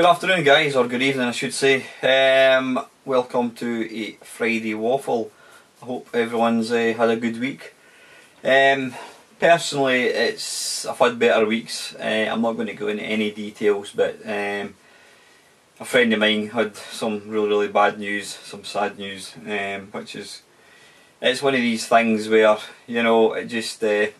afternoon guys, or good evening I should say. Welcome to a Friday Waffle. I hope everyone's had a good week. Personally, I've had better weeks. I'm not going to go into any details, but a friend of mine had some really bad news, some sad news, which is, it's one of these things where, you know, it just it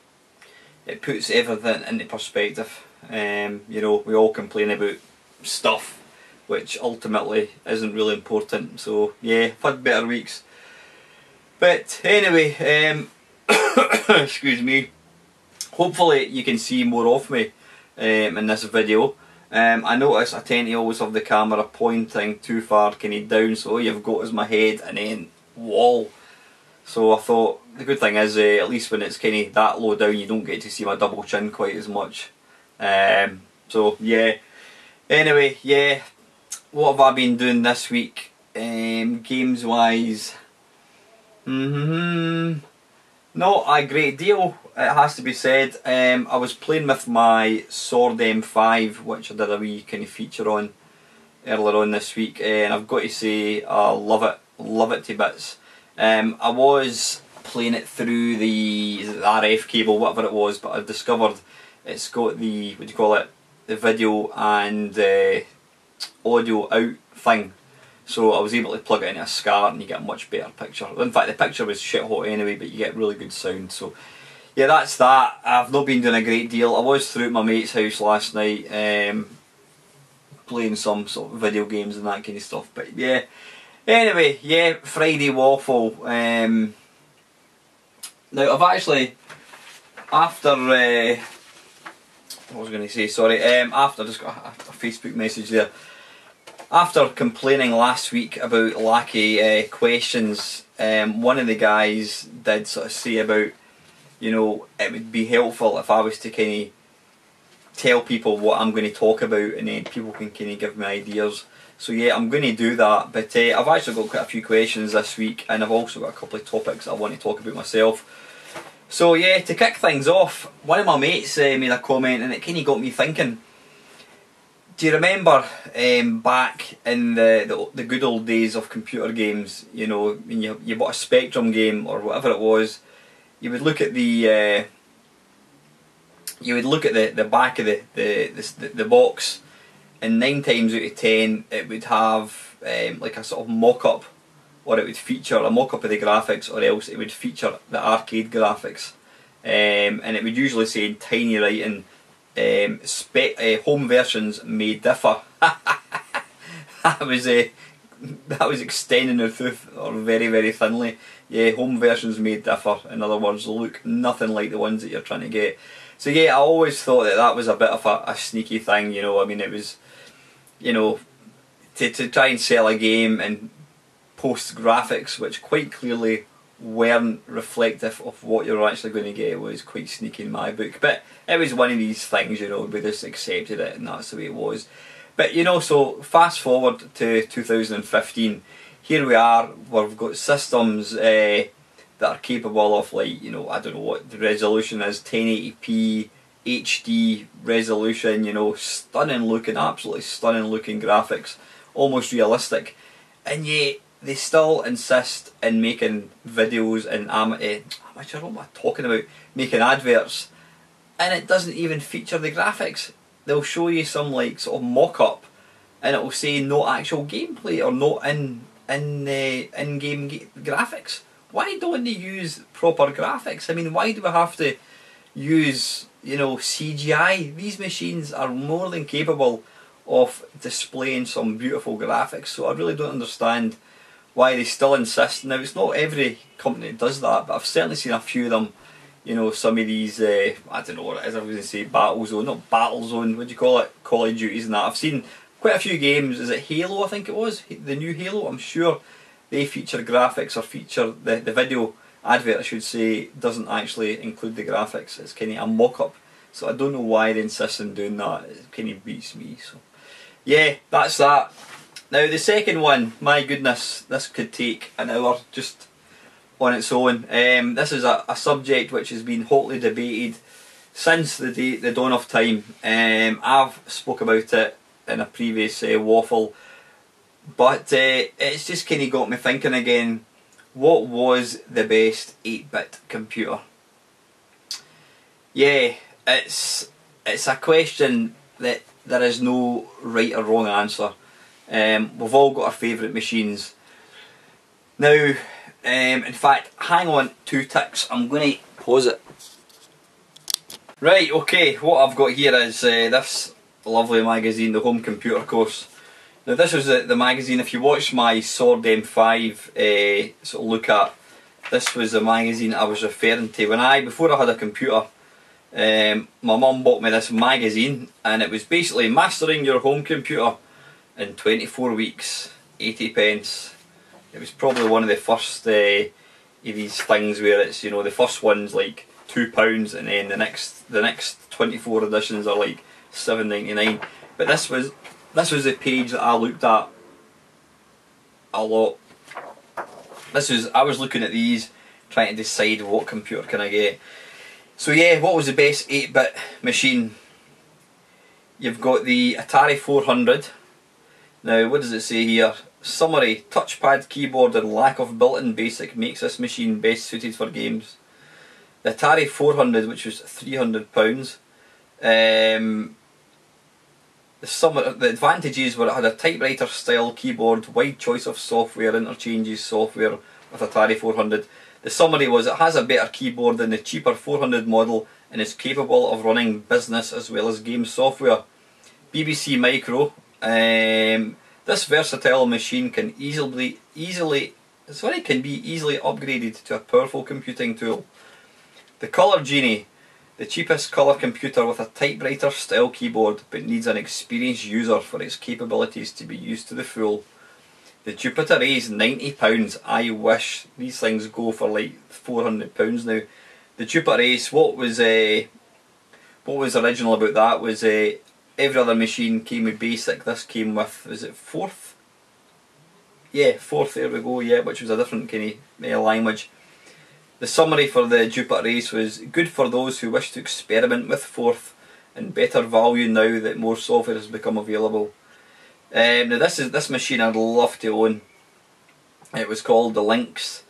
puts everything into perspective. You know, we all complain about stuff which ultimately isn't really important, so yeah, I've had better weeks. But anyway, excuse me, hopefully you can see more of me in this video. I notice I tend to always have the camera pointing too far down, so all you've got is my head and then wall. So I thought the good thing is at least when it's kind of that low down you don't get to see my double chin quite as much. So yeah, anyway, yeah, what have I been doing this week? Games wise, not a great deal, it has to be said. I was playing with my Sword M5, which I did a wee kind of feature on earlier on this week, and I've got to say I love it to bits. I was playing it through the RF cable, whatever it was, but I've discovered it's got the, what do you call it, the video and audio out thing. So I was able to plug it into a SCART and you get a much better picture. In fact, the picture was shit hot anyway, but you get really good sound. So yeah, that's that. I've not been doing a great deal. I was through at my mate's house last night, playing some sort of video games and that kind of stuff. But yeah, anyway, yeah, Friday Waffle. Now I've actually, after what was I going to say, sorry, after, I just got a Facebook message there. After complaining last week about lack of questions, one of the guys did sort of say about, you know, it would be helpful if I was to kind of tell people what I'm going to talk about and then people can kind of give me ideas. So yeah, I'm going to do that, but I've actually got quite a few questions this week, and I've also got a couple of topics that I want to talk about myself. So yeah, to kick things off, one of my mates made a comment and it kind of got me thinking. Do you remember back in the good old days of computer games, you know, when you bought a Spectrum game or whatever it was, you would look at the the back of the box, and 9 times out of 10 it would have like a sort of mock-up, or it would feature a mock-up of the graphics, or else it would feature the arcade graphics, and it would usually say in tiny writing, home versions may differ. that was extending the truth, or very thinly. Yeah, home versions may differ. In other words, look nothing like the ones that you're trying to get. So yeah, I always thought that was a bit of a sneaky thing, you know. I mean, it was, you know, to try and sell a game and post graphics which quite clearly weren't reflective of what you're actually going to get was quite sneaky in my book. But it was one of these things, you know, we just accepted it and that's the way it was. But you know, so fast forward to 2015, here we are, we've got systems that are capable of, like, you know, I don't know what the resolution is, 1080p HD resolution, you know, stunning looking, absolutely stunning looking graphics, almost realistic, and yet they still insist in making videos and amateur, I don't know what I'm talking about, making adverts, and it doesn't even feature the graphics. They'll show you some like sort of mock-up and it will say no actual gameplay or no in-game graphics. Why don't they use proper graphics? I mean, why do we have to use, you know, CGI? These machines are more than capable of displaying some beautiful graphics, so I really don't understand why they still insist. Now, it's not every company that does that, but I've certainly seen a few of them. You know, some of these, I don't know what it is, I was going to say Battlezone, not Battlezone, what do you call it, Call of Duties and that. I've seen quite a few games, is it Halo I think it was, the new Halo, I'm sure they feature graphics, or feature, the video advert I should say, doesn't actually include the graphics, it's kind of a mock-up. So I don't know why they insist on doing that, it kind of beats me. So yeah, that's that. Now the second one, my goodness, this could take an hour just on its own. This is a subject which has been hotly debated since the dawn of time. I've spoke about it in a previous waffle, but it's just kind of got me thinking again, what was the best 8-bit computer? Yeah, it's a question that there is no right or wrong answer. We've all got our favourite machines. Now, in fact, hang on 2 ticks, I'm going to pause it. Right, okay, what I've got here is this lovely magazine, the Home Computer Course. Now this was the magazine, if you watched my Sword M5 sort of look at, this was the magazine I was referring to. Before I had a computer, my mum bought me this magazine, and it was basically mastering your home computer in 24 weeks, 80 pence. It was probably one of the first of these things where it's, you know, the first one's like £2, and then the next 24 editions are like £7.99. But this was the page that I looked at a lot. I was looking at these, trying to decide what computer can I get. So yeah, what was the best 8-bit machine? You've got the Atari 400. Now, what does it say here? Summary: touchpad, keyboard and lack of built-in BASIC makes this machine best suited for games. The Atari 400, which was £300. The advantages were it had a typewriter style keyboard, wide choice of software, interchanges software with Atari 400. The summary was it has a better keyboard than the cheaper 400 model and is capable of running business as well as game software. BBC Micro, this versatile machine can be easily upgraded to a powerful computing tool. The Colour Genie, the cheapest colour computer with a typewriter style keyboard, but needs an experienced user for its capabilities to be used to the full. The Jupiter Ace, £90. I wish these things go for like £400 now. The Jupiter Ace, what was original about that was every other machine came with BASIC. This came with, was it 4th? Yeah, 4th, there we go, yeah, which was a different kind of language. The summary for the Jupiter Ace was good for those who wish to experiment with 4th and better value now that more software has become available. Now this machine I'd love to own. It was called the Lynx.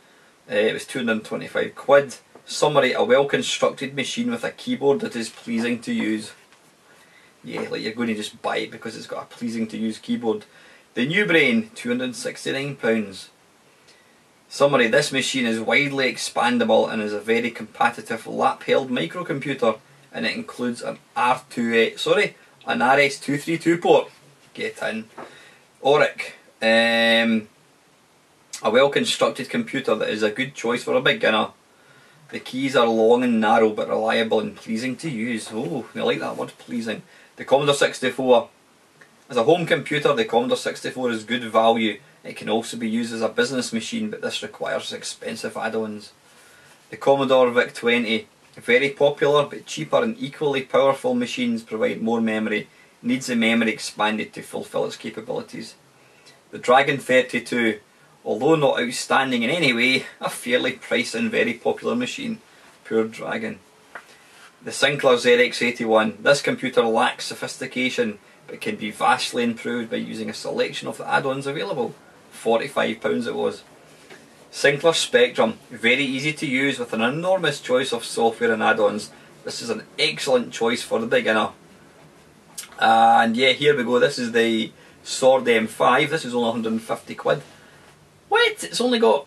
It was 225 quid. Summary: a well constructed machine with a keyboard that is pleasing to use. Yeah, like you're going to just buy it because it's got a pleasing to use keyboard. The New Brain, £269. Summary: this machine is widely expandable and is a very competitive lap-held microcomputer, and it includes an RS-232 port. Get in. Auric, a well-constructed computer that is a good choice for a beginner. The keys are long and narrow but reliable and pleasing to use. Oh, I like that word, pleasing. The Commodore 64. As a home computer, the Commodore 64 is good value. It can also be used as a business machine, but this requires expensive add-ons. The Commodore VIC-20. Very popular but cheaper and equally powerful machines provide more memory. Needs the memory expanded to fulfill its capabilities. The Dragon 32. Although not outstanding in any way, a fairly priced and very popular machine. Poor Dragon. The Sinclair ZX81. This computer lacks sophistication but can be vastly improved by using a selection of the add-ons available. £45 it was. Sinclair Spectrum. Very easy to use with an enormous choice of software and add-ons. This is an excellent choice for the beginner. And yeah, here we go. This is the Sword M5. This is only 150 quid. What? It's only got...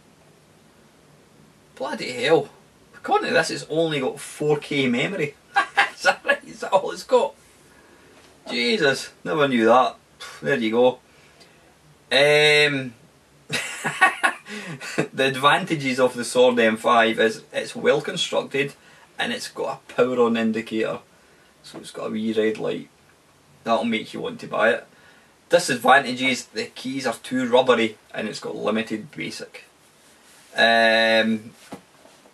bloody hell. According to this, it's only got 4K memory. Is that right? Is that all it's got? Jesus, never knew that. There you go. The advantages of the Sword M5 is it's well constructed and it's got a power on indicator. So it's got a wee red light. That'll make you want to buy it. Disadvantages: the keys are too rubbery and it's got limited BASIC.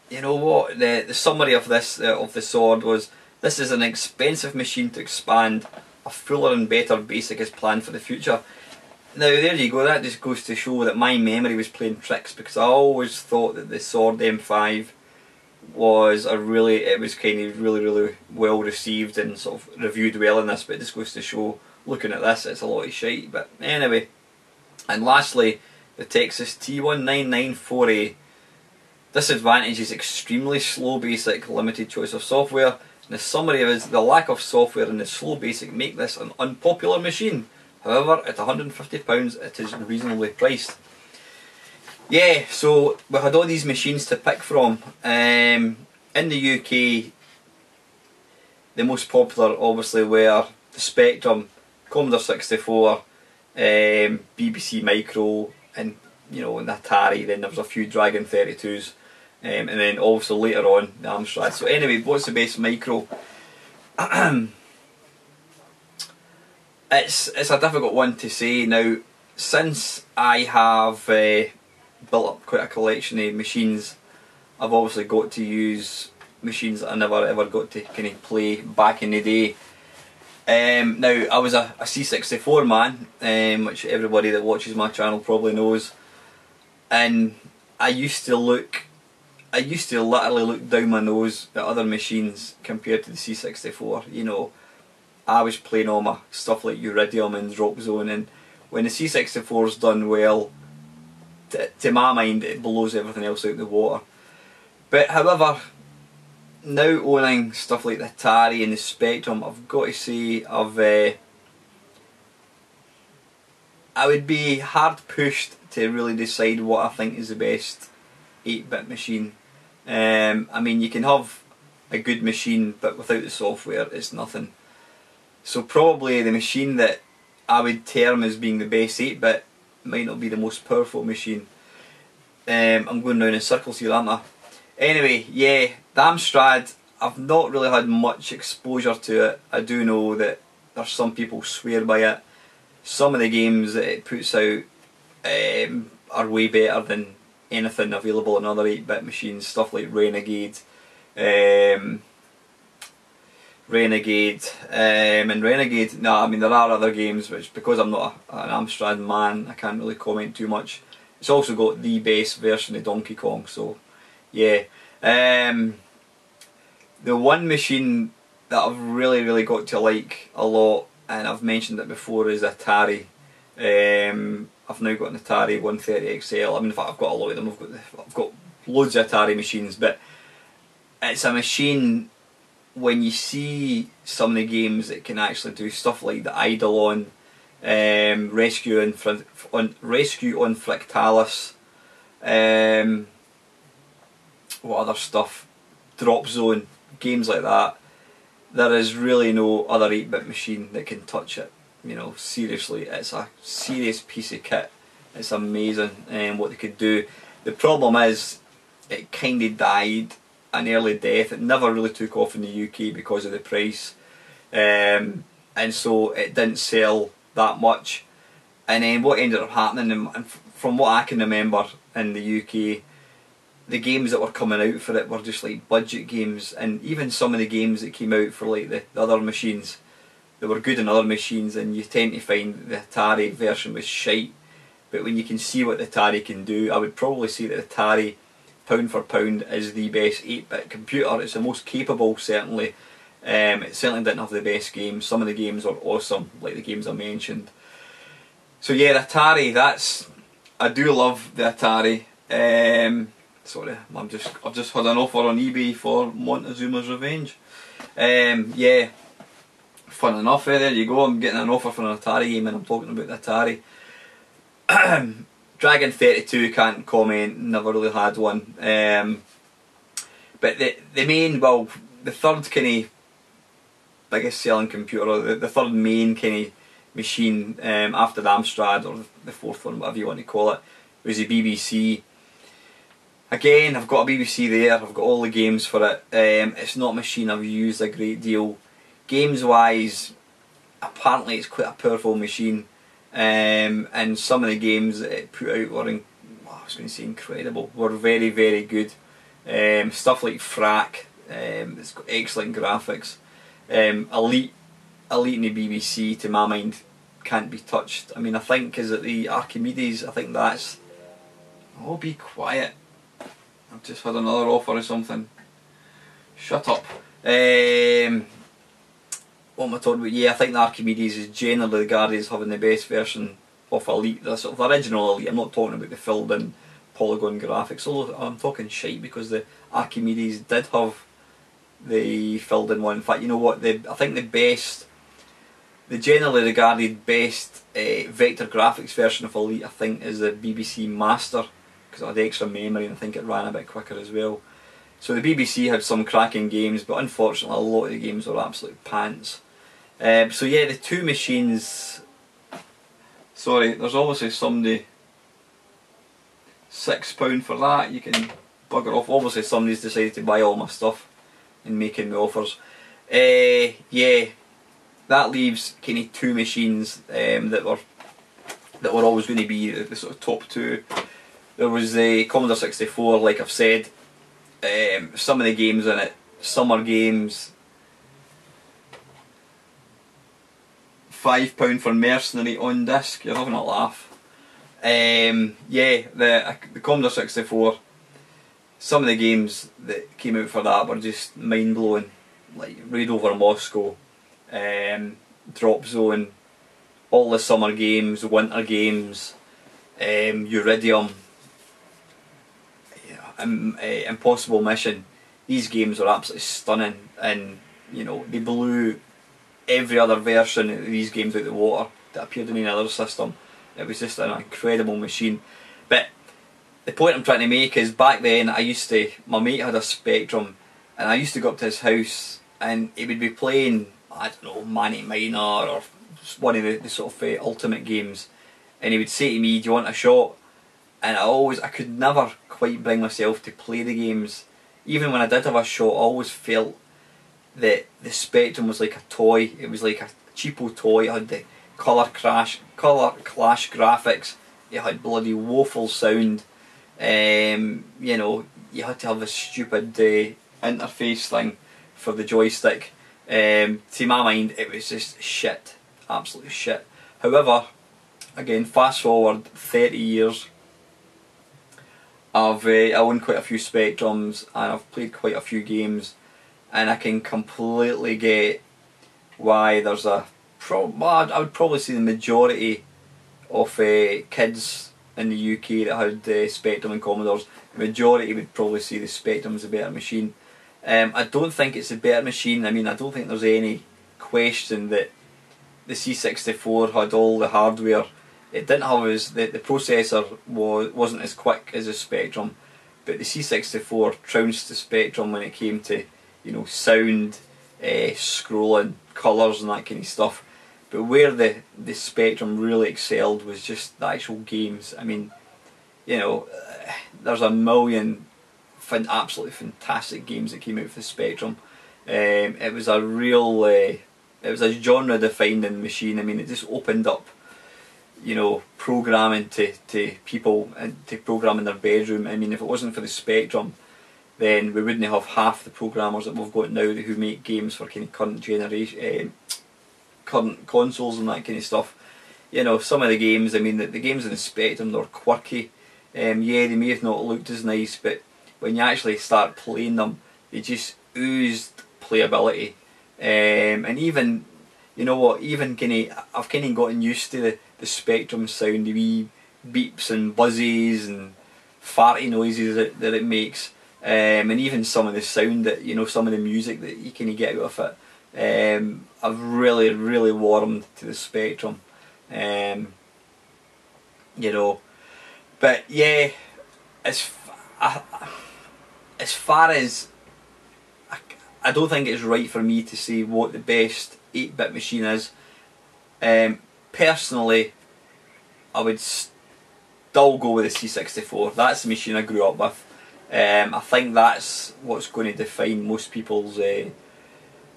You know what? The summary of this of the Sword was: this is an expensive machine to expand. A fuller and better BASIC is planned for the future. Now there you go. That just goes to show that my memory was playing tricks, because I always thought that the Sword M5 was really well received and sort of reviewed well in this, but it just goes to show looking at this, it's a lot of shite. But anyway, and lastly, the Texas T19948. Disadvantage is extremely slow basic, limited choice of software. And the summary is the lack of software and the slow basic make this an unpopular machine. However, at £150 it is reasonably priced. Yeah, so we had all these machines to pick from. In the UK, the most popular obviously were the Spectrum, Commodore 64, BBC Micro, and you know, an Atari. Then there was a few Dragon 32s, and then also later on the Amstrad. So anyway, what's the best micro? It's a difficult one to say now. Since I have built up quite a collection of machines, I've obviously got to use machines that I never ever got to kind of play back in the day. Now I was a C64 man, which everybody that watches my channel probably knows, and I used to literally look down my nose at other machines compared to the C64. You know, I was playing all my stuff like Iridium and Drop Zone, and when the C64's done well, to my mind it blows everything else out the water. But however, now owning stuff like the Atari and the Spectrum, I've got to say I would be hard pushed to really decide what I think is the best 8-bit machine. I mean, you can have a good machine, but without the software it's nothing. So probably the machine that I would term as being the best 8-bit might not be the most powerful machine. I'm going round in circles here, aren't I? Anyway, yeah, the Amstrad, I've not really had much exposure to it. I do know that there's some people swear by it. Some of the games that it puts out are way better than anything available on other 8-bit machines. Stuff like Renegade, and Renegade. No, I mean there are other games which, because I'm not an Amstrad man, I can't really comment too much. It's also got the best version of Donkey Kong, so yeah. The one machine that I've really got to like a lot, and I've mentioned it before, is Atari. I've now got an Atari 130XL. I mean, in fact, I've got a lot of them. I've got loads of Atari machines, but it's a machine. When you see some of the games that can actually do stuff like the Eidolon, Rescue on Fractalis, what other stuff, Drop Zone, games like that, there is really no other 8-bit machine that can touch it. You know, seriously, it's a serious piece of kit. It's amazing what they could do. The problem is, it kind of died an early death. It never really took off in the UK because of the price, and so it didn't sell that much. And then what ended up happening, and from what I can remember in the UK, the games that were coming out for it were just like budget games, and even some of the games that came out for like the other machines, they were good in other machines, and you tend to find the Atari version was shite. But when you can see what the Atari can do, I would probably say that the Atari, pound for pound, is the best 8-bit computer. It's the most capable, certainly. It certainly didn't have the best games. Some of the games were awesome, like the games I mentioned. So yeah, the Atari, I do love the Atari. Sorry, I've just had an offer on eBay for Montezuma's Revenge. Yeah, fun enough. There you go. I'm getting an offer for an Atari game, and I'm talking about the Atari. Dragon 32, can't comment. Never really had one. But the main, well, the third kind of biggest selling computer, the third main kind of machine after the Amstrad, or the fourth one, whatever you want to call it, was the BBC. Again, I've got a BBC there, I've got all the games for it. It's not a machine I've used a great deal. Games wise, apparently it's quite a powerful machine, and some of the games that it put out were, I was going to say incredible, were very good. Stuff like Frack, it's got excellent graphics. Elite in the BBC, to my mind, can't be touched. I mean, I think, is it the Archimedes? I think that's... Oh, be quiet. I've just had another offer or something. Shut up. what am I talking about? Yeah, I think the Archimedes is generally regarded as having the best version of Elite, the sort of the original Elite. I'm not talking about the filled in polygon graphics, although I'm talking shite because the Archimedes did have the filled in one. In fact, you know what, I think the generally regarded best vector graphics version of Elite, I think, is the BBC Master, because it had extra memory and I think it ran a bit quicker as well. So the BBC had some cracking games, but unfortunately a lot of the games were absolute pants. So yeah, the two machines, sorry, there's obviously somebody, £6 for that, you can bugger off. Obviously somebody's decided to buy all my stuff and making me offers. Yeah, that leaves kind of two machines that were always going to be the sort of top two. There was the Commodore 64, like I've said. Some of the games in it, summer games, £5 for Mercenary on disc, you're having a laugh. Yeah, the Commodore 64, some of the games that came out for that were just mind blowing, like Raid Over Moscow, Drop Zone, all the summer games, winter games, Uridium, Impossible Mission. These games are absolutely stunning, and you know, they blew every other version of these games out the water that appeared in any other system. It was just an incredible machine. But the point I'm trying to make is, back then my mate had a Spectrum, and I used to go up to his house and he would be playing, I don't know, Mamemeister or one of the sort of ultimate games, and he would say to me, "Do you want a shot?" And I could never quite bring myself to play the games. Even when I did have a shot, I always felt that the Spectrum was like a toy. It was like a cheapo toy. It had the colour clash graphics. It had bloody woeful sound. You know, you had to have this stupid interface thing for the joystick. To my mind, it was just shit, absolutely shit. However, again, fast forward 30 years, I own quite a few Spectrums and I've played quite a few games, and I can completely get why there's I would probably say the majority of kids in the UK that had Spectrum and Commodores, the majority would probably say the Spectrum's a better machine. I don't think it's a better machine. I mean, I don't think there's any question that the C64 had all the hardware. It didn't have the processor wasn't as quick as the Spectrum, but the C64 trounced the Spectrum when it came to, you know, sound, scrolling, colours and that kind of stuff. But where the Spectrum really excelled was just the actual games. I mean, you know, there's a million absolutely fantastic games that came out for the Spectrum. It was a real, it was a genre defining machine. I mean, it just opened up, you know, programming to people and to program in their bedroom. I mean, if it wasn't for the Spectrum, then we wouldn't have half the programmers that we've got now who make games for kind of current generation, current consoles and that kind of stuff. You know, some of the games, I mean, the games in the Spectrum, they're quirky. Yeah, they may have not looked as nice, but when you actually start playing them, they just oozed playability. And even, you know what, even I've kind of gotten used to the Spectrum sound, the wee beeps and buzzes and farty noises that it makes, and even some of the sound that, you know, some of the music that you kind of get out of it. I've really warmed to the Spectrum, you know. But yeah, as far as I don't think it's right for me to say what the best 8-bit machine is. Personally, I would still go with the C64. That's the machine I grew up with. I think that's what's going to define most people's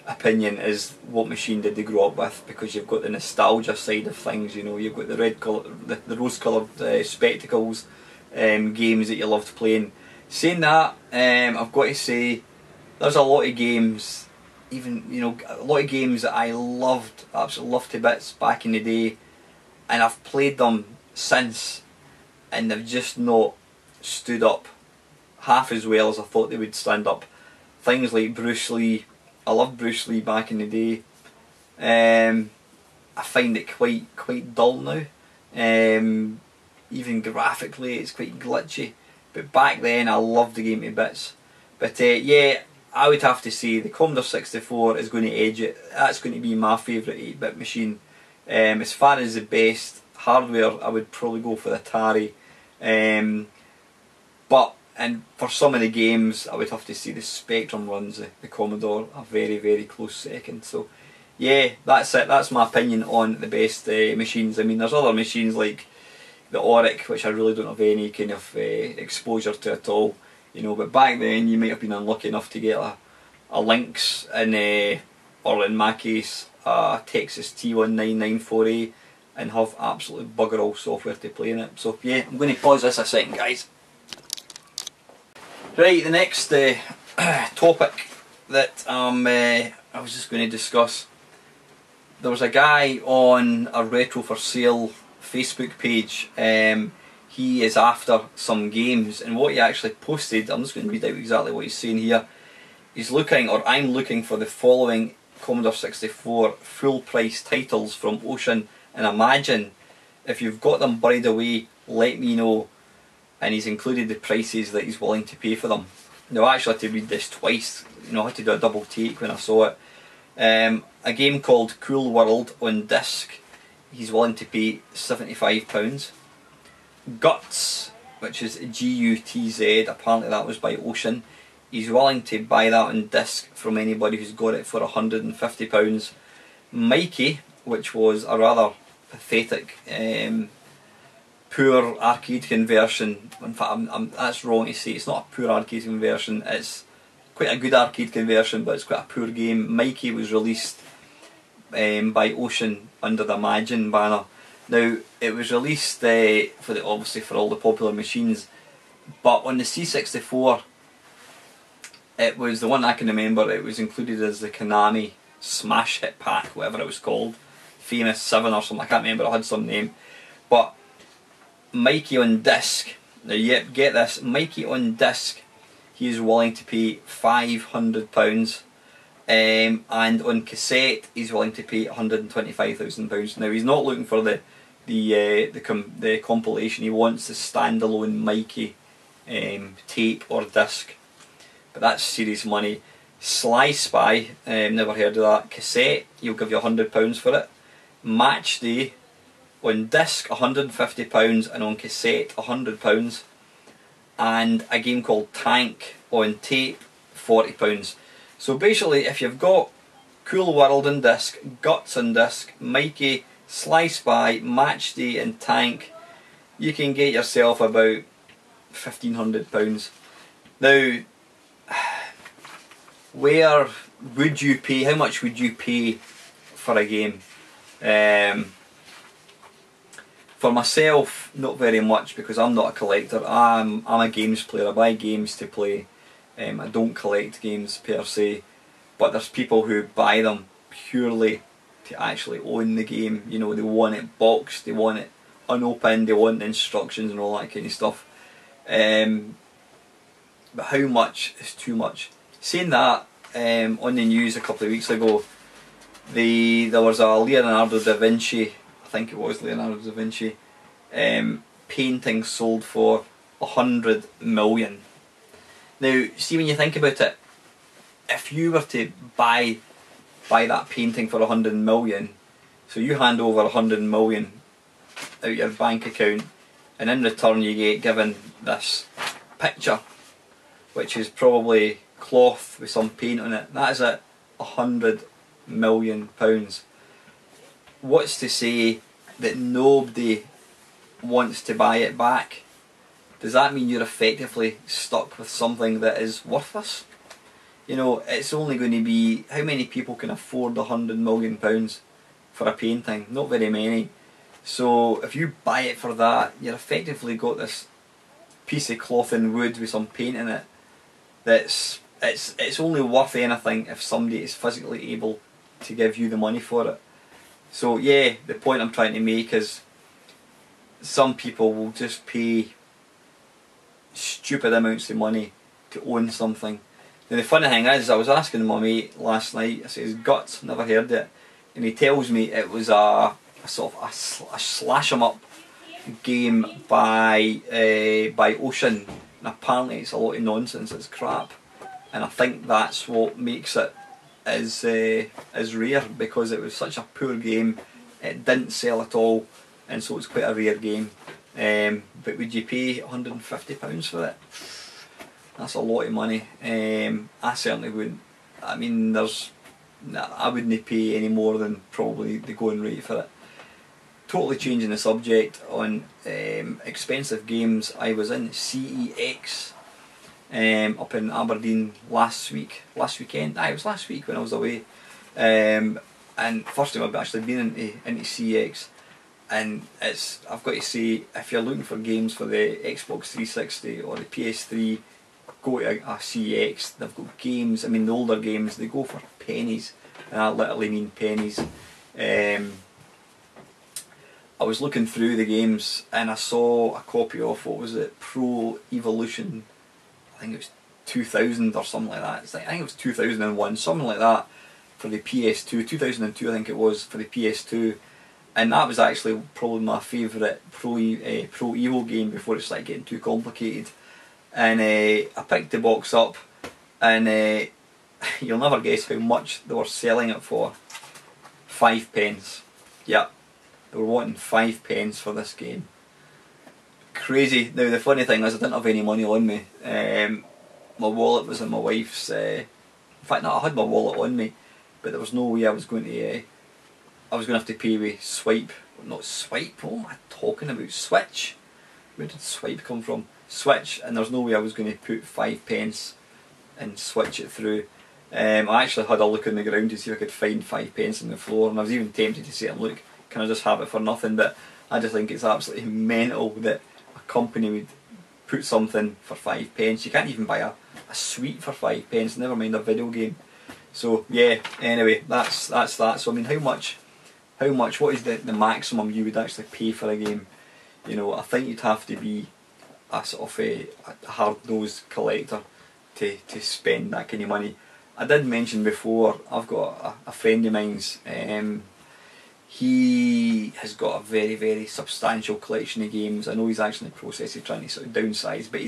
opinion, is what machine did they grow up with, because you've got the nostalgia side of things. You know, you've got the red colour, the rose coloured spectacles, games that you loved playing. Saying that, I've got to say there's a lot of games, even, you know, a lot of games that I loved, absolutely loved to bits back in the day, and I've played them since, and they've just not stood up half as well as I thought they would stand up. Things like Bruce Lee. I loved Bruce Lee back in the day. I find it quite dull now. Even graphically it's quite glitchy. But back then I loved the game to bits. But yeah, I would have to say the Commodore 64 is going to edge it. That's going to be my favourite 8-bit machine. As far as the best hardware, I would probably go for the Atari. And for some of the games, I would have to say the Spectrum runs the Commodore a very close second. So yeah, that's it. That's my opinion on the best machines. I mean, there's other machines like the Auric, which I really don't have any kind of exposure to at all. You know, but back then you might have been unlucky enough to get a Lynx or in my case a Texas T1994A and have absolutely bugger all software to play in it. So yeah, I'm going to pause this a second, guys. Right, the next topic that I was just going to discuss. There was a guy on a Retro for Sale Facebook page. He is after some games, and what he actually posted, I'm just going to read out exactly what he's saying here. He's looking, or I'm looking for the following Commodore 64 full price titles from Ocean and Imagine. If you've got them buried away, let me know. And he's included the prices that he's willing to pay for them. Now I actually had to read this twice, you know, I had to do a double take when I saw it. A game called Cool World on disc, he's willing to pay £75. Guts, which is G-U-T-Z, apparently that was by Ocean, he's willing to buy that on disc from anybody who's got it for £150. Mikey, which was a rather pathetic poor arcade conversion. In fact, that's wrong to say, it's not a poor arcade conversion, it's quite a good arcade conversion, but it's quite a poor game. Mikey was released by Ocean under the Imagine banner. Now it was released obviously for all the popular machines, but on the C64 it was the one I can remember, it was included as the Konami Smash Hit Pack, whatever it was called, Famous 7 or something, I can't remember, it had some name. But Mikey on disc, now yep, get this, Mikey on disc, he is willing to pay £500, and on cassette he's willing to pay £125,000. Now he's not looking for the compilation, he wants the standalone Mikey tape or disc, but that's serious money. Sly Spy, never heard of that. Cassette, he'll give you £100 for it. Match Day on disc £150 and on cassette £100, and a game called Tank on tape £40. So basically, if you've got Cool World on disc, Guts on disc, Mikey, Sly Spy, Match Day and Tank, you can get yourself about £1,500. Now, where would you pay, how much would you pay for a game? For myself, not very much, because I'm not a collector. I'm a games player, I buy games to play. I don't collect games per se, but there's people who buy them purely to actually own the game. You know, they want it boxed, they want it unopened, they want the instructions and all that kind of stuff. But how much is too much? Saying that, on the news a couple of weeks ago, there was a Leonardo da Vinci, I think it was Leonardo da Vinci, painting sold for 100 million. Now, see, when you think about it, if you were to buy that painting for 100 million, so you hand over 100 million out your bank account, and in return you get given this picture, which is probably cloth with some paint on it. That is at £100 million. What's to say that nobody wants to buy it back? Does that mean you're effectively stuck with something that is worthless? You know, it's only going to be, how many people can afford £100 million for a painting? Not very many. So if you buy it for that, you're effectively got this piece of cloth and wood with some paint in it. It's only worth anything if somebody is physically able to give you the money for it. So yeah, the point I'm trying to make is some people will just pay stupid amounts of money to own something. Now the funny thing is, I was asking my mate last night, I says, Guts, never heard it. and he tells me it was a sort of a slash 'em up game by Ocean, and apparently it's a lot of nonsense, it's crap, and I think that's what makes it as rare, because it was such a poor game, it didn't sell at all, and so it's quite a rare game. But would you pay £150 for it? That's a lot of money. I certainly wouldn't. I mean, I wouldn't pay any more than probably the going rate for it. Totally changing the subject on expensive games. I was in CEX up in Aberdeen last weekend. It was last week when I was away. And first time I've actually been into CEX, and I've got to say, if you're looking for games for the Xbox 360 or the PS3, go to a CEX. They've got games. I mean, the older games, they go for pennies, and I literally mean pennies. I was looking through the games and I saw a copy of, what was it, Pro Evolution, I think it was 2000 or something like that. I think it was 2001, something like that, for the PS2, 2002 I think it was, for the PS2. And that was actually probably my favourite Pro Evo game before it started getting too complicated. And I picked the box up, and you'll never guess how much they were selling it for. 5p. Yep. They were wanting 5p for this game. Crazy. Now the funny thing is, I didn't have any money on me. My wallet was in my wife's. In fact, no, I had my wallet on me, but there was no way I was going to. I was going to have to pay with Swipe. Not Swipe. What am I talking about? Switch. Where did Swipe come from? Switch. And there's no way I was going to put 5p and switch it through. I actually had a look on the ground to see if I could find 5p on the floor, and I was even tempted to say, "Look, can I just have it for nothing?" But I just think it's absolutely mental that a company would put something for 5p. You can't even buy a sweet for 5p, never mind a video game. So yeah, anyway, that's that. So I mean, how much, what is the maximum you would actually pay for a game? You know, I think you'd have to be a sort of a hard-nosed collector to spend that kind of money. I did mention before, I've got a friend of mine's, he has got a very, very substantial collection of games. I know he's actually in the process of trying to sort of downsize, but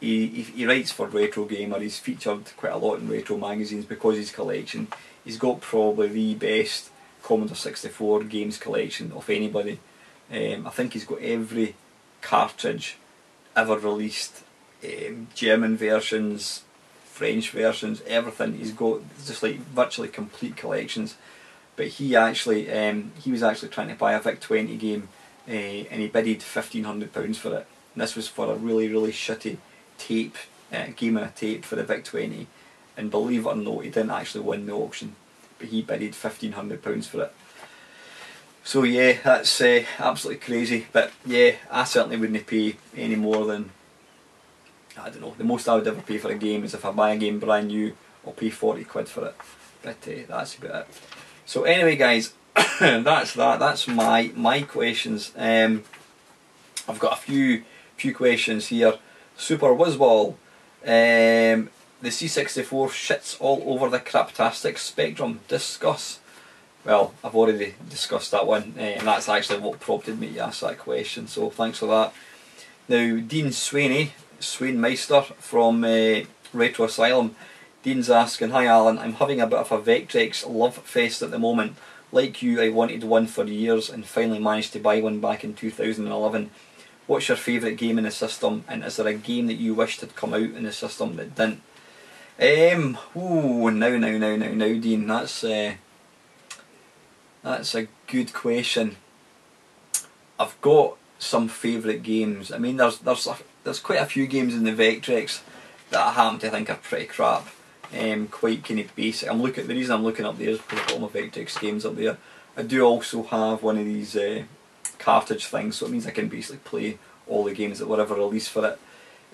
he writes for Retro Gamer. He's featured quite a lot in retro magazines because of his collection. He's got probably the best Commodore 64 games collection of anybody. I think he's got every cartridge ever released, German versions, French versions, everything. He's got just like virtually complete collections. But he was actually trying to buy a VIC-20 game, and he bidded £1,500 for it. And this was for a really, really shitty tape, game on a tape for the VIC-20. And believe it or not, he didn't actually win the auction, but he bidded £1,500 for it. So yeah, that's absolutely crazy. But yeah, I certainly wouldn't pay any more than, I don't know, the most I would ever pay for a game is if I buy a game brand new, I'll pay 40 quid for it. But that's about it. So anyway guys, that's that. That's my questions. I've got a few questions here. Super Whizball. The C64 shits all over the craptastic spectrum. Discuss. Well, I've already discussed that one, and that's actually what prompted me to ask that question, so thanks for that. Now, Dean Mamemeister from Retro Asylum. Dean's asking, "Hi Alan, I'm having a bit of a Vectrex love fest at the moment. Like you, I wanted one for years and finally managed to buy one back in 2011. What's your favourite game in the system, and is there a game that you wished had come out in the system that didn't?" Now, Dean, that's a good question. I've got some favourite games. I mean, there's quite a few games in the Vectrex that I happen to think are pretty crap. Quite kind of basic. The reason I'm looking up there is because I've got all my Vectrex games up there. I do also have one of these cartridge things, so it means I can basically play all the games that were ever released for it.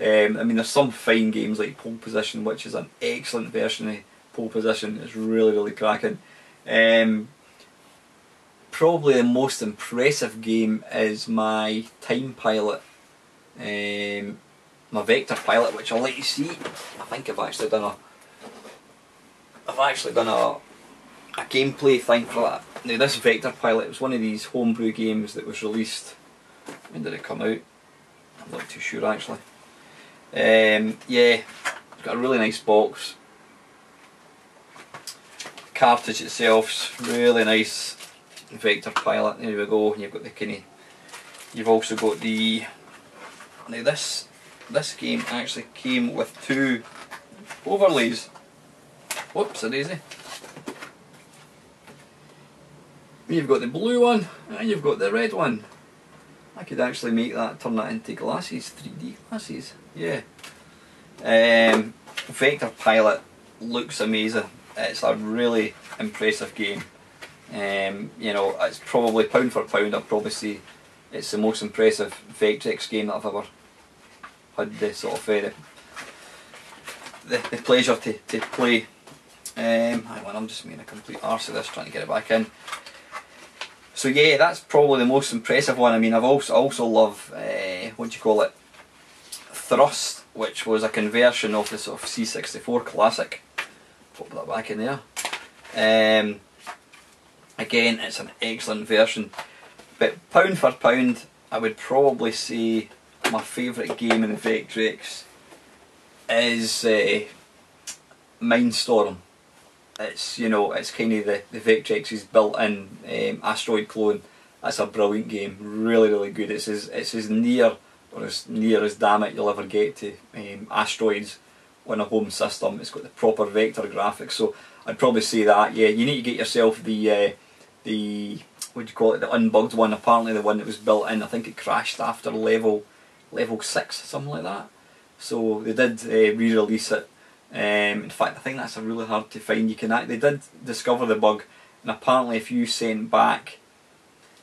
I mean, there's some fine games like Pole Position, which is an excellent version of Pole Position. It's really, really cracking. Probably the most impressive game is my Time Pilot, my Vector Pilot, which I'll let you see. I think I've actually done a gameplay thing for that. Now this Vector Pilot was one of these homebrew games that was released, when did it come out? I'm not too sure actually. Yeah, it's got a really nice box. The cartridge itself's really nice. Vector Pilot, there we go. You've got the kinny. You've also got the. Now this game actually came with 2 overlays. Whoops, a daisy. You've got the blue one and you've got the red one. I could actually make that, turn that into glasses, 3D glasses. Yeah. Vector Pilot looks amazing. It's a really impressive game. You know, it's probably pound for pound, I'd probably say it's the most impressive Vectrex game that I've ever had the sort of the pleasure to play. Hang on, I'm just making a complete arse of this, trying to get it back in. So yeah, that's probably the most impressive one. I mean, I also love what do you call it, Thrust, which was a conversion of the sort of C64 classic. Pop that back in there. Again, it's an excellent version, but pound for pound, I would probably say my favourite game in the Vectrex is Mindstorm. It's, you know, it's kind of the Vectrex's built-in asteroid clone. That's a brilliant game, really really good. It's as near as damn it you'll ever get to asteroids on a home system. It's got the proper vector graphics, so I'd probably say that. Yeah, you need to get yourself the what do you call it, the unbugged one. Apparently the one that was built in, I think it crashed after level 6, something like that. So they did re-release it. In fact, I think that's a really hard to find. They did discover the bug, and apparently if you sent back,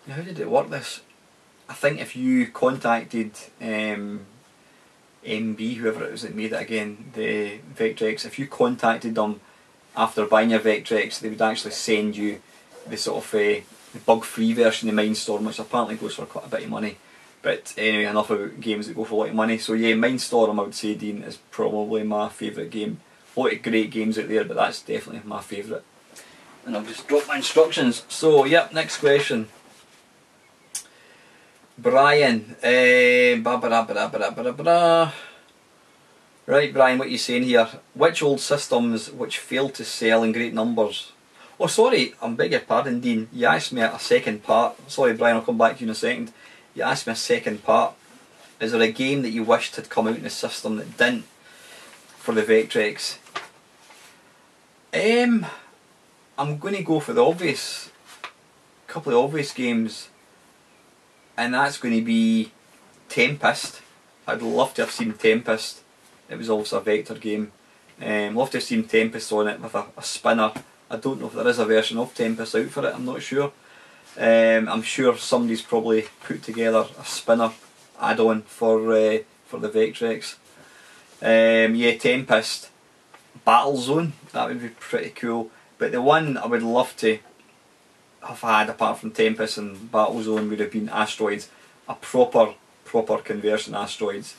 how did it work this? I think if you contacted MB, whoever it was that made it again, the Vectrex, if you contacted them after buying your Vectrex, they would actually send you the sort of the bug-free version of Mindstorm, which apparently goes for quite a bit of money. But anyway, enough about games that go for a lot of money. So yeah, Mindstorm, I would say, Dean, is probably my favourite game. A lot of great games out there, but that's definitely my favourite. And I'll just drop my instructions. So yep, next question. Brian, right Brian, what are you saying here? Which old systems which failed to sell in great numbers? Oh sorry, I beg your pardon Dean, you asked me a second part. Sorry Brian, I'll come back to you in a second. You asked me a second part. Is there a game that you wished had come out in the system that didn't for the Vectrex? I'm going to go for the obvious, couple of obvious games, and that's going to be Tempest. I'd love to have seen Tempest. It was also a Vector game. Love to have seen Tempest on it with a spinner. I don't know if there is a version of Tempest out for it, I'm not sure. I'm sure somebody's probably put together a spinner add-on for the Vectrex. Yeah, Tempest. Battlezone, that would be pretty cool. But the one I would love to have had, apart from Tempest and Battlezone, would have been Asteroids. A proper conversion Asteroids.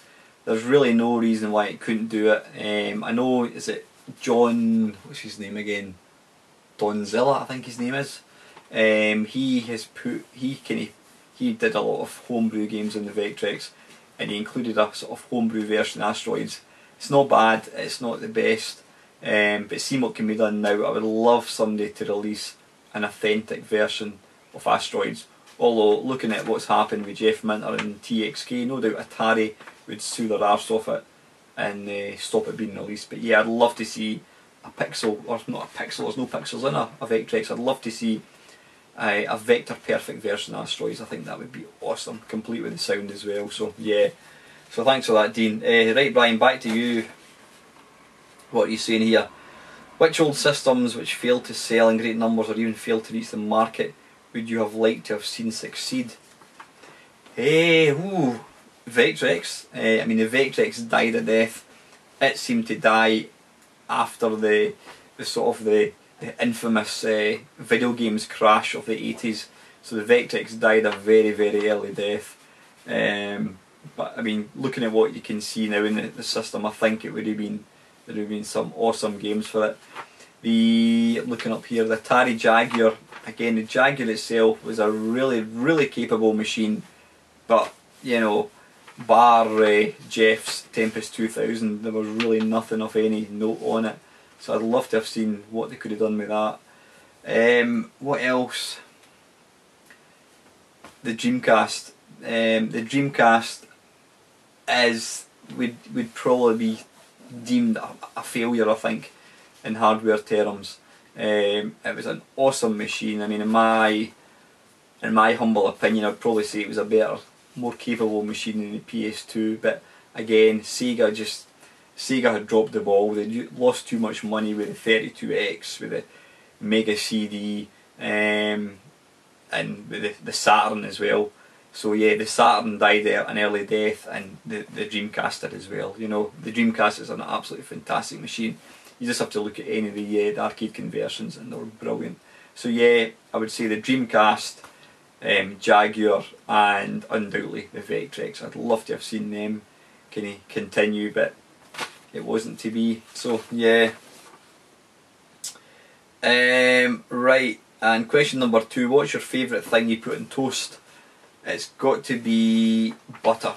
There's really no reason why it couldn't do it. I know, is it John, what's his name again? Donzilla, I think his name is. He did a lot of homebrew games in the Vectrex, and he included a sort of homebrew version of Asteroids. It's not bad, it's not the best, but seeing what can be done now, I would love somebody to release an authentic version of Asteroids. Although, looking at what's happened with Jeff Minter and TXK, no doubt Atari would sue their arse off it and stop it being released. But yeah, I'd love to see a pixel, or not a pixel, there's no pixels in a Vectrex. I'd love to see a vector perfect version of Asteroids. I think that would be awesome, complete with the sound as well. So yeah, so thanks for that Dean. Right Brian, back to you. What are you saying here? Which old systems which failed to sell in great numbers or even failed to reach the market would you have liked to have seen succeed? Vectrex. I mean, the Vectrex died a death. It seemed to die after the sort of the infamous video games crash of the 80s. So the Vectrex died a very early death. But I mean, looking at what you can see now in the system, I think it would have been, there would have been some awesome games for it. Looking up here, the Atari Jaguar. Again, the Jaguar itself was a really capable machine, but you know, bar Jeff's Tempest 2000, there was really nothing of any note on it. So I'd love to have seen what they could have done with that. What else? The Dreamcast. The Dreamcast would probably be deemed a failure, I think, in hardware terms. It was an awesome machine. I mean, in my humble opinion, I'd probably say it was a better, more capable machine than the PS2. But again, Sega had dropped the ball. They lost too much money with the 32X, with the Mega CD, and with the Saturn as well. So yeah, the Saturn died there an early death, and the Dreamcast did as well. You know, the Dreamcast is an absolutely fantastic machine. You just have to look at any of the arcade conversions, and they were brilliant. So yeah, I would say the Dreamcast, Jaguar, and undoubtedly the Vectrex. I'd love to have seen them kind of continue, but it wasn't to be. So yeah. Right, and question number 2, what's your favourite thing you put in toast? It's got to be butter.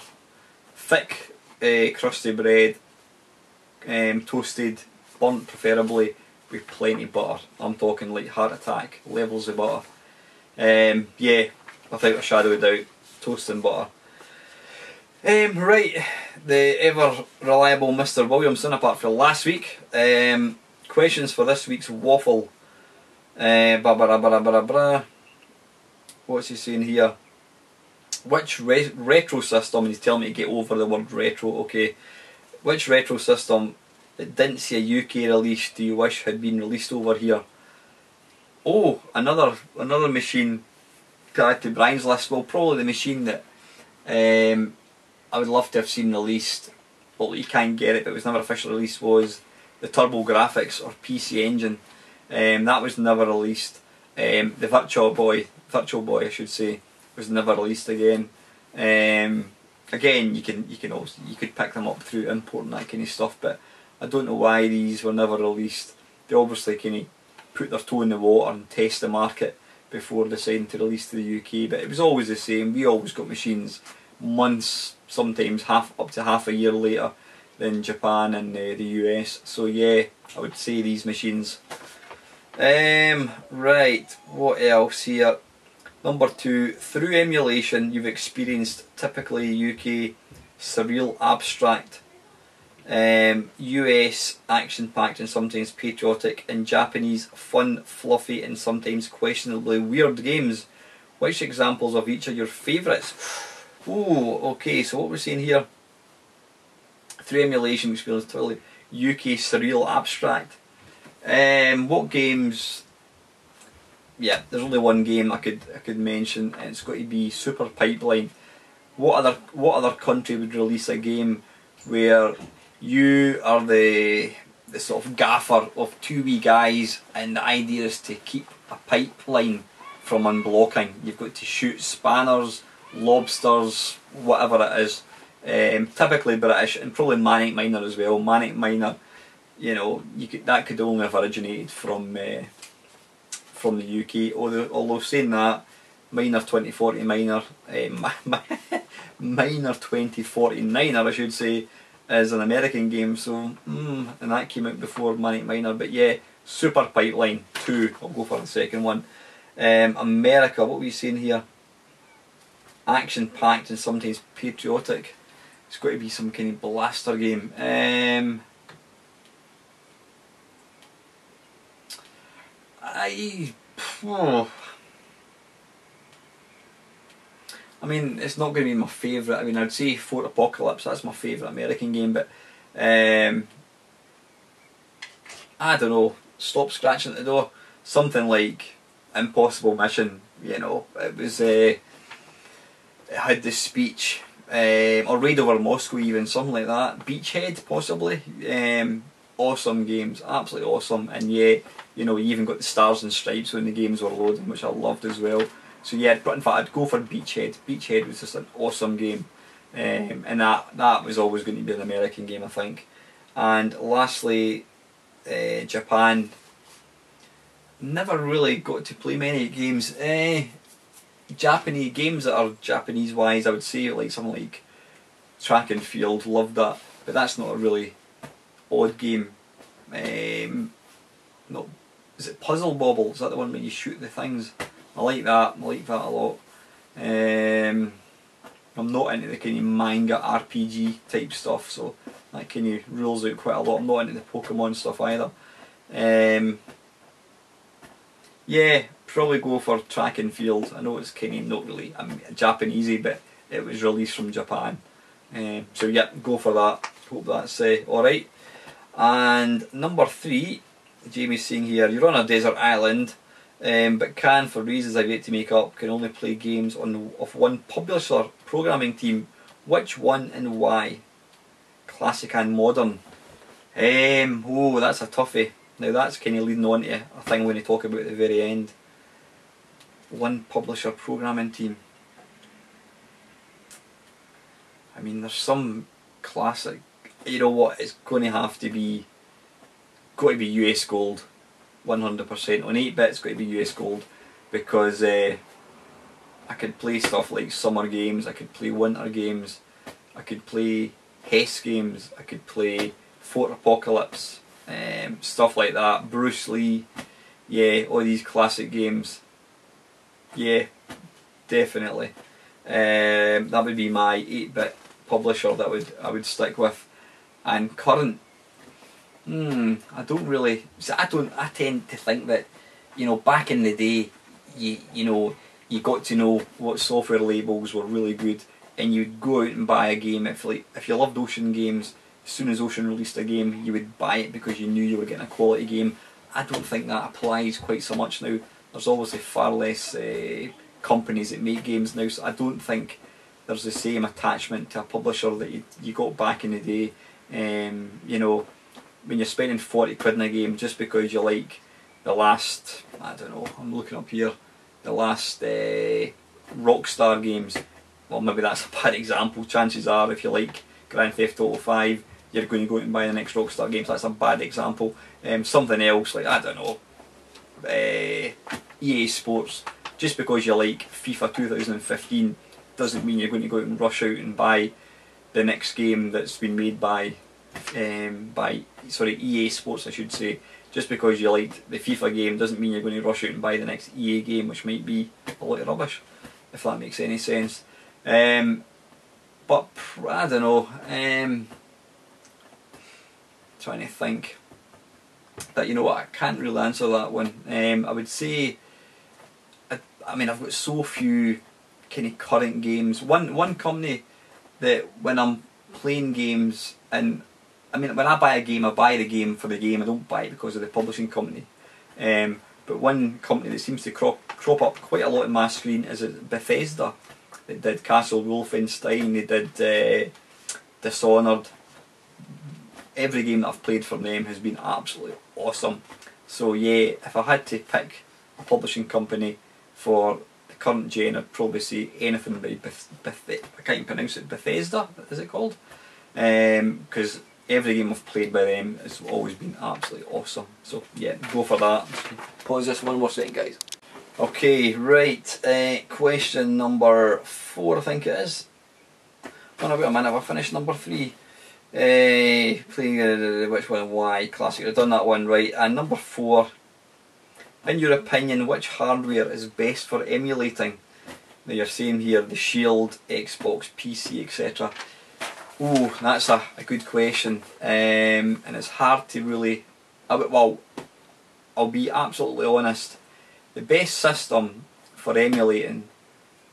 Thick, crusty bread, toasted, burnt preferably, with plenty of butter. I'm talking like heart attack levels of butter. Yeah, without a shadow of doubt, toast and butter. Right, the ever reliable Mr. Williamson, apart from last week. Questions for this week's waffle. What's he saying here? Which retro system, he's telling me to get over the word retro, okay. Which retro system that didn't see a UK release do you wish had been released over here? Oh, another machine to add to Brian's list. Well, probably the machine that I would love to have seen released, well, you can't get it but it was never officially released, was the Turbo Graphics or PC Engine. That was never released. The Virtual Boy I should say, was never released again. Again, you could pick them up through import and that kind of stuff, but I don't know why these were never released. They obviously kind of put their toe in the water and test the market before deciding to release to the UK. But it was always the same. We always got machines months, sometimes up to half a year later than Japan and the US. So yeah, I would say these machines. Right, what else here? Number 2, through emulation you've experienced typically UK surreal abstract, US action-packed and sometimes patriotic, and Japanese fun, fluffy and sometimes questionably weird games. Which examples of each are your favourites? Ooh, okay, so what we're saying here, through emulation we've experienced typically UK surreal abstract. What games? Yeah, there's only one game I could mention, and it's got to be Super Pipeline. What other country would release a game where you are the sort of gaffer of 2 wee guys, and the idea is to keep a pipeline from unblocking. You've got to shoot spanners, lobsters, whatever it is. Typically British, and probably Mamemeister as well. Mamemeister, you know, that could only have originated from the UK. Although saying that, Miner 2040 Miner, Miner 2049 I should say, is an American game, so and that came out before Mamemeister. But yeah, Super Pipeline 2, I'll go for the second one. America, what were you saying here? Action packed and sometimes patriotic. It's got to be some kind of blaster game. I mean, it's not going to be my favourite. I mean, I'd say Fort Apocalypse, that's my favourite American game, but I don't know, stop scratching at the door. Something like Impossible Mission, you know, it was, it had the speech, or Raid Over Moscow even, something like that. Beachhead, possibly. Awesome games, absolutely awesome, and yeah, you know, you even got the stars and stripes when the games were loading, which I loved as well. So yeah, but in fact I'd go for Beachhead. Beachhead was just an awesome game, and that was always going to be an American game, I think. And lastly, Japan. never really got to play many games. Japanese games that are Japanese wise, I would say like something like Track and Field, loved that, but that's not a really odd game. No, is it Puzzle Bobble? Is that the one where you shoot the things? I like that. I like that a lot. I'm not into the kind of manga RPG type stuff, so that kind of rules out quite a lot. I'm not into the Pokemon stuff either. Yeah, probably go for Track and Field. I know it's kind of not really Japanesey, but it was released from Japan. So yeah, go for that. Hope that's alright. And number 3, Jamie's saying here, you're on a desert island, but can, for reasons I've yet to make up, can only play games of one publisher programming team. Which one and why? Classic and modern. Oh, that's a toughie. Now that's kind of leading on to a thing I'm going to talk about at the very end. One publisher programming team. I mean, there's some classic. You know what? It's going to have to be. Got to be US Gold, 100%. On 8-bit, it's got to be US Gold, because I could play stuff like summer games. I could play winter games. I could play Hess games. I could play Fort Apocalypse. Stuff like that. Bruce Lee. Yeah, all these classic games. Yeah, definitely. That would be my 8-bit publisher that I would stick with. And current, I don't really. So I tend to think that, you know, back in the day, you got to know what software labels were really good, and you'd go out and buy a game. If you loved Ocean games, as soon as Ocean released a game, you would buy it because you knew you were getting a quality game. I don't think that applies quite so much now. There's obviously far less companies that make games now, so I don't think there's the same attachment to a publisher that you got back in the day. You know, when you're spending 40 quid in a game just because you like the last, I don't know, I'm looking up here, the last Rockstar games. Well, maybe that's a bad example. Chances are, if you like Grand Theft Auto 5, you're going to go out and buy the next Rockstar game, so that's a bad example. Something else, like, I don't know, EA Sports, just because you like FIFA 2015 doesn't mean you're going to go out and rush out and buy the next game that's been made by EA Sports, I should say. Just because you liked the FIFA game doesn't mean you're going to rush out and buy the next EA game, which might be a lot of rubbish, if that makes any sense. But I don't know. Trying to think. That, you know what, I can't really answer that one. I would say, I mean, I've got so few kind of current games. One company that when I'm playing games, and I mean, when I buy a game, I buy the game for the game. I don't buy it because of the publishing company. But one company that seems to crop up quite a lot on my screen is Bethesda. They did Castle Wolfenstein. They did Dishonored. Every game that I've played from them has been absolutely awesome. So yeah, if I had to pick a publishing company for the current gen, I'd probably say anything by I can't even pronounce it. Bethesda, is it called? Because every game I've played by them has always been absolutely awesome. So yeah, go for that. Pause this one more second, guys. Okay, right. Question number 4, I think it is. Oh no, wait a minute, have I finished number 3? Playing which one and why? Classic, I've done that one, right. And number 4, in your opinion, which hardware is best for emulating? Now you're saying here the Shield, Xbox, PC, etc. Oh, that's a good question, and it's hard to really. Well, I'll be absolutely honest. The best system for emulating,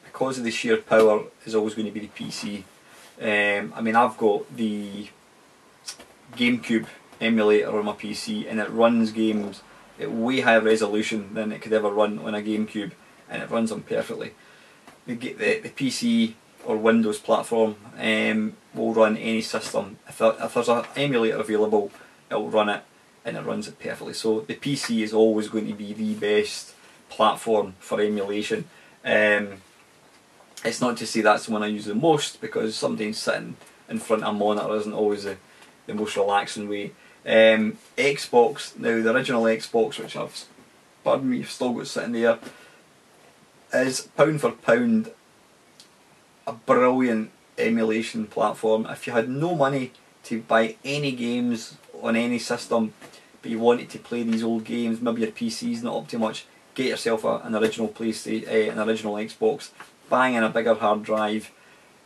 because of the sheer power, is always going to be the PC. I mean, I've got the GameCube emulator on my PC, and it runs games at way higher resolution than it could ever run on a GameCube, and it runs them perfectly. The PC or Windows platform will run any system. If there's an emulator available, it will run it, and it runs it perfectly. So the PC is always going to be the best platform for emulation. It's not to say that's the one I use the most, because sometimes sitting in front of a monitor isn't always the most relaxing way. Xbox, now the original Xbox, which I've pardon me, you've still got sitting there, is pound for pound a brilliant emulation platform. If you had no money to buy any games on any system, but you wanted to play these old games, maybe your PC's not up to much, get yourself an original PlayStation, an original Xbox, bang in a bigger hard drive.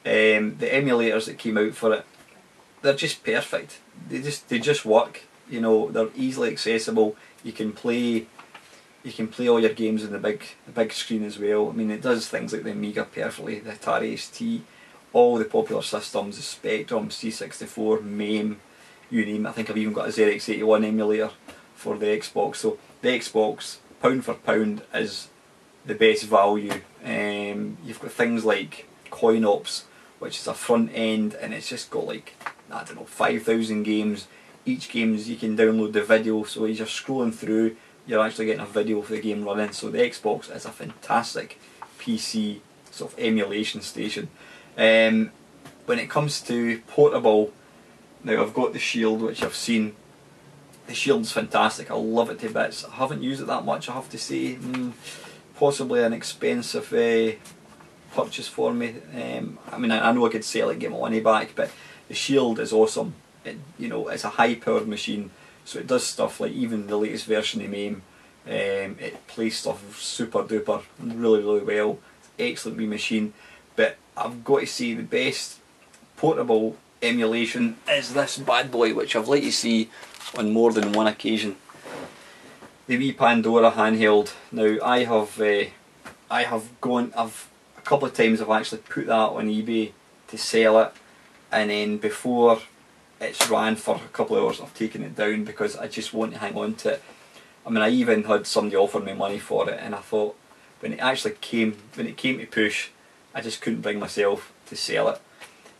The emulators that came out for it, they're just perfect. They just work. You know, they're easily accessible. You can play all your games on the big screen as well. I mean, it does things like the Amiga perfectly, the Atari ST, all the popular systems, the Spectrum, C64, MAME, you name it. I think I've even got a ZX81 emulator for the Xbox. So the Xbox, pound for pound, is the best value. You've got things like CoinOps, which is a front end, and it's just got like, I don't know, 5,000 games. Each games you can download the video, so as you're scrolling through, you're actually getting a video for the game running. So the Xbox is a fantastic PC sort of emulation station. When it comes to portable, now I've got the Shield, which I've seen. The Shield's fantastic. I love it to bits. I haven't used it that much, I have to say. Possibly an expensive purchase for me. I mean, I know I could sell it and get my money back, but the Shield is awesome. You know, it's a high-powered machine, so it does stuff like even the latest version of MAME. It plays stuff super duper, really well. It's an excellent wee machine. But I've got to say, the best portable emulation is this bad boy, which I've let you see on more than one occasion. The wee Pandora handheld. Now a couple of times I've actually put that on eBay to sell it, and then before it's ran for a couple of hours I've taken it down because I just want to hang on to it. I mean, I even had somebody offer me money for it, and I thought when it came to push, I just couldn't bring myself to sell it.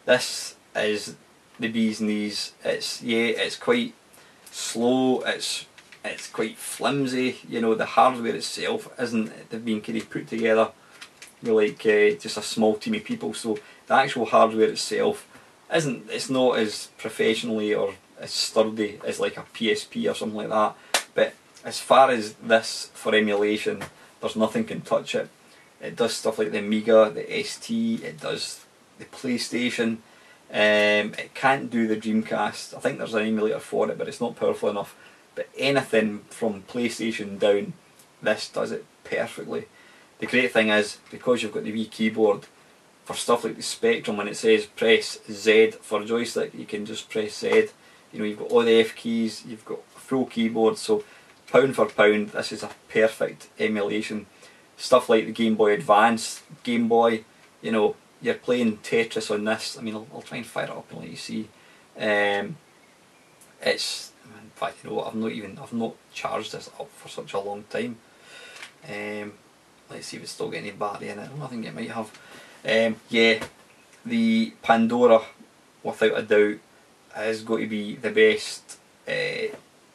This is the bee's knees. It's quite slow, it's quite flimsy, you know, the hardware itself they've been kind of put together with like just a small team of people, so the actual hardware itself it's not as professionally or as sturdy as like a PSP or something like that, but as far as this for emulation, there's nothing can touch it. It does stuff like the Amiga, the ST, it does the PlayStation. It can't do the Dreamcast. I think there's an emulator for it, but it's not powerful enough. But anything from PlayStation down, this does it perfectly. The great thing is, because you've got the wee keyboard, for stuff like the Spectrum, when it says press Z for joystick, you can just press Z. You know, you've got all the F keys, you've got a full keyboard, so pound for pound, this is a perfect emulation. Stuff like the Game Boy Advance, Game Boy, you know, you're playing Tetris on this. I mean, I'll try and fire it up and let you see. It's, in fact, you know what, I've not charged this up for such a long time. Let's see if it's still got any battery in it. I think it might have. Yeah, the Pandora, without a doubt, is going to be the best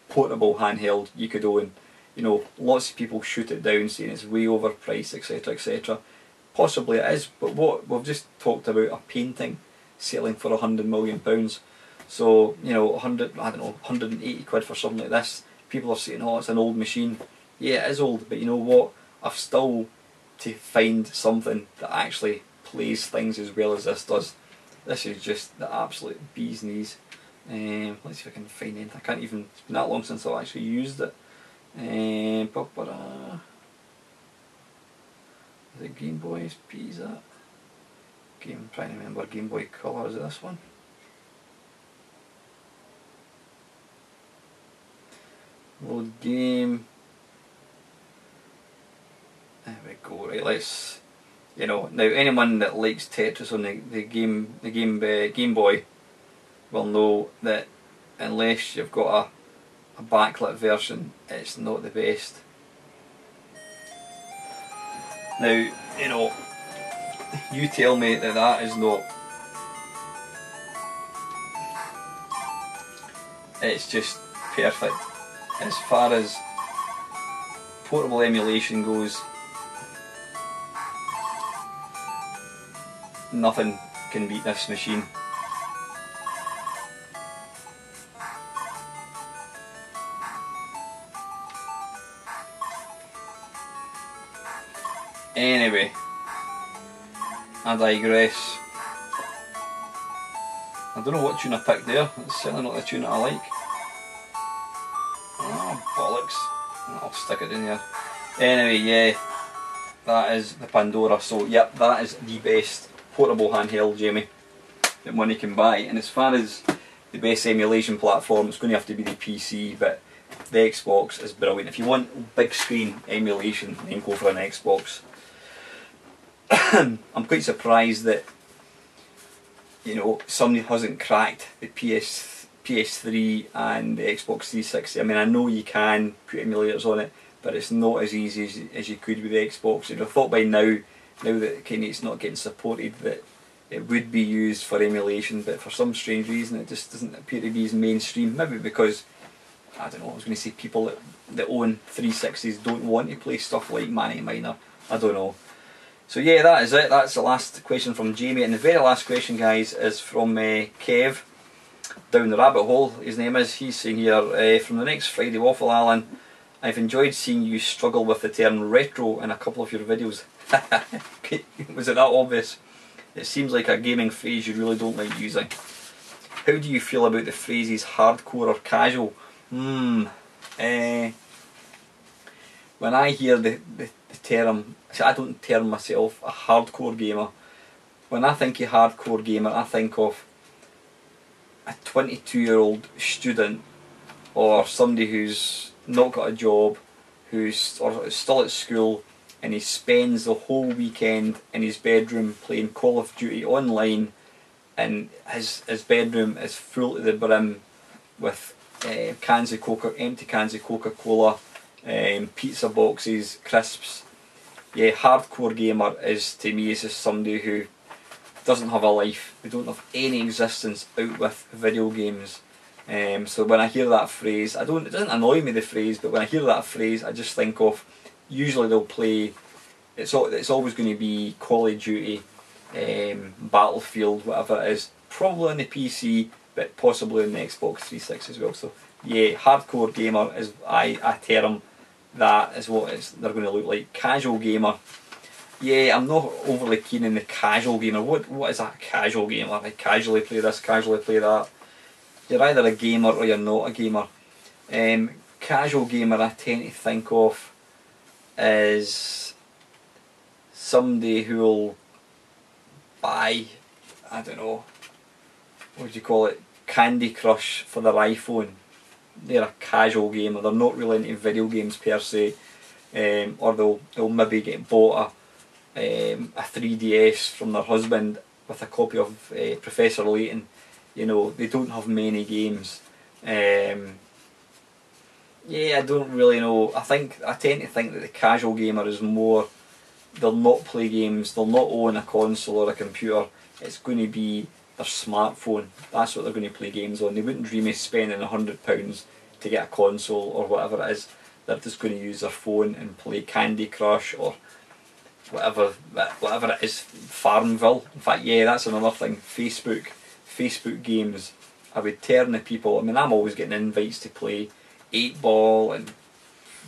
portable handheld you could own. You know, lots of people shoot it down saying it's way overpriced, etc, etc. Possibly it is, but what we've just talked about, a painting selling for £100 million. So, you know, 180 quid for something like this. People are saying, oh, it's an old machine. Yeah, it is old, but you know what? I've still to find something that actually plays things as well as this does. This is just the absolute bee's knees. Let's see if I can find anything. I can't even, it's been that long since I've actually used it. Is it Game Boy SP, is that? I'm trying to remember, Game Boy Color, is it this one? Load game. There we go, right, let's, you know, now anyone that likes Tetris on the Game Boy will know that unless you've got a backlit version, it's not the best. Now, you know, you tell me that that is not. It's just perfect. As far as portable emulation goes, nothing can beat this machine. Anyway, I digress. I don't know what tune I picked there. It's certainly not the tune that I like. Oh, bollocks. I'll stick it in here. Anyway, yeah, that is the Pandora. So, yep, that is the best portable handheld, Jamie, that money can buy. And as far as the best emulation platform, it's going to have to be the PC, but the Xbox is brilliant. If you want big screen emulation, then go for an Xbox. I'm quite surprised that, you know, somebody hasn't cracked the PS3 and the Xbox 360. I mean, I know you can put emulators on it, but it's not as easy as you could with the Xbox. You'd have thought by now that kind of it's not getting supported, that it would be used for emulation, but for some strange reason it just doesn't appear to be as mainstream. Maybe because, I don't know, I was going to say people that own 360s don't want to play stuff like Mamemeister. I don't know. So yeah, that is it. That's the last question from Jamie. And the very last question, guys, is from Kev, down the rabbit hole, his name is. He's saying here, from the next Friday Waffle, Alan, I've enjoyed seeing you struggle with the term retro in a couple of your videos. Was it that obvious? It seems like a gaming phrase you really don't like using. How do you feel about the phrases hardcore or casual? When I hear the term, see, I don't term myself a hardcore gamer. When I think of hardcore gamer, I think of a 22-year-old student or somebody who's not got a job, who's still at school, and he spends the whole weekend in his bedroom playing Call of Duty online, and his bedroom is full to the brim with cans of empty cans of Coca-Cola, pizza boxes, crisps. Yeah, hardcore gamer is, to me, is just somebody who doesn't have a life. They don't have any existence out with video games. So when I hear that phrase, it doesn't annoy me, the phrase, but when I hear that phrase, I just think of, usually they'll play, it's always going to be Call of Duty, Battlefield, whatever it is, probably on the PC, but possibly on the Xbox 360 as well. So yeah, hardcore gamer is I term that is what they're going to look like. Casual gamer, yeah, I'm not overly keen on the casual gamer. What is a casual gamer? I casually play this, casually play that. You're either a gamer or you're not a gamer. Casual gamer, I tend to think of as somebody who will buy, I don't know, what do you call it, Candy Crush for their iPhone. They're a casual gamer. They're not really into video games per se, or they'll maybe get bought a 3DS from their husband with a copy of Professor Layton. You know, they don't have many games. Yeah, I don't really know. I tend to think that the casual gamer is more, they'll not play games, they'll not own a console or a computer. It's going to be their smartphone. That's what they're going to play games on. They wouldn't dream of spending £100 to get a console or whatever it is. They're just going to use their phone and play Candy Crush or whatever it is, Farmville. In fact, yeah, that's another thing. Facebook games. I would turn the people. I mean, I'm always getting invites to play 8-Ball and,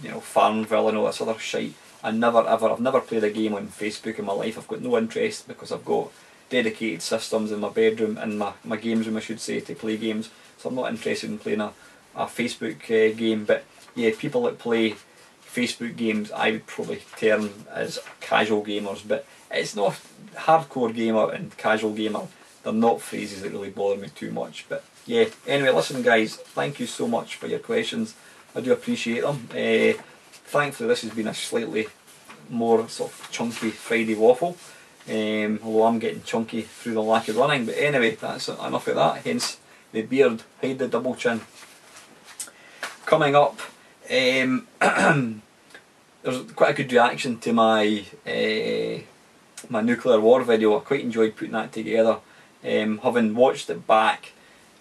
you know, Farmville and all this other shite. I've never played a game on Facebook in my life. I've got no interest because I've got dedicated systems in my bedroom, in my games room I should say, to play games. So I'm not interested in playing a Facebook game. But yeah, people that play Facebook games I would probably term as casual gamers. But it's not hardcore gamer and casual gamer. They're not phrases that really bother me too much. But yeah, anyway, listen guys, thank you so much for your questions. I do appreciate them. Thankfully this has been a slightly more sort of chunky Friday Waffle. Although I'm getting chunky through the lack of running. But anyway, that's enough of that, hence the beard, hide the double chin. Coming up, there's quite a good reaction to my my nuclear war video. I quite enjoyed putting that together. Having watched it back,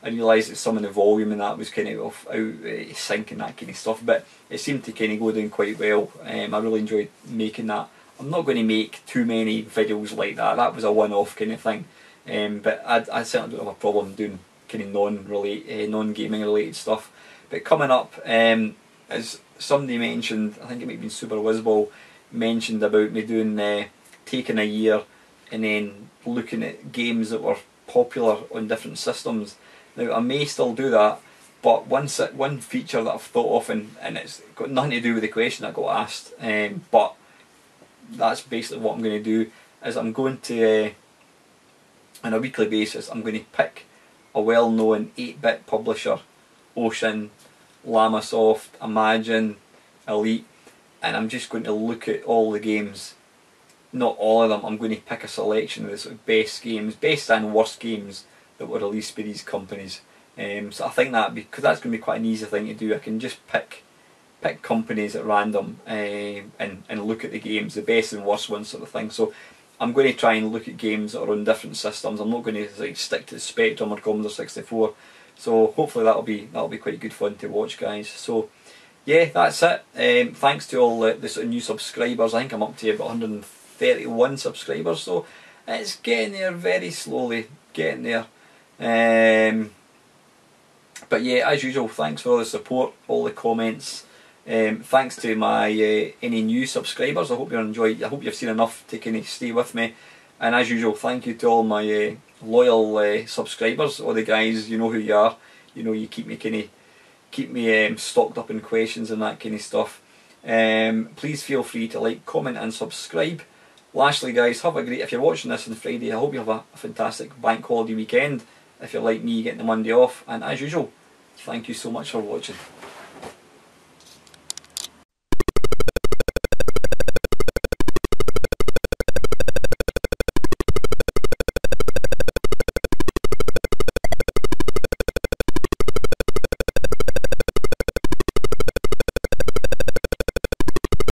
I realised that some of the volume in that was kind of out sync and that kind of stuff, but it seemed to kind of go down quite well. I really enjoyed making that. I'm not going to make too many videos like that. That was a one-off kind of thing. But I certainly don't have a problem doing kind of non-gaming related stuff. But coming up, as somebody mentioned, I think it might have been Super Wizzball, mentioned about me doing taking a year and then looking at games that were popular on different systems. Now I may still do that, but one feature that I've thought of, and it's got nothing to do with the question that got asked, but that's basically what I'm going to do, is I'm going to, on a weekly basis, I'm going to pick a well-known 8-bit publisher, Ocean, Lamasoft, Imagine, Elite, and I'm just going to look at all the games. Not all of them, I'm going to pick a selection of the sort of best games, best and worst games that were released by these companies. So I think that, because that's going to be quite an easy thing to do, I can just pick companies at random and look at the games, the best and worst ones sort of thing. So I'm going to try and look at games that are on different systems. I'm not going to like stick to Spectrum or Commodore 64. So hopefully that'll be quite good fun to watch, guys. So yeah, that's it. Thanks to all the sort of new subscribers. I think I'm up to about 131 subscribers, so it's getting there very slowly, getting there. But yeah, as usual, thanks for all the support, all the comments. Thanks to my any new subscribers. I hope you enjoy. I hope you've seen enough to kind of stay with me. And as usual, thank you to all my loyal subscribers, all the guys. You know who you are. You know you keep me stocked up in questions and that kind of stuff. Please feel free to like, comment, and subscribe. Lastly, guys, have a great. If you're watching this on Friday, I hope you have a fantastic bank holiday weekend. If you're like me, getting the Monday off. And as usual, thank you so much for watching.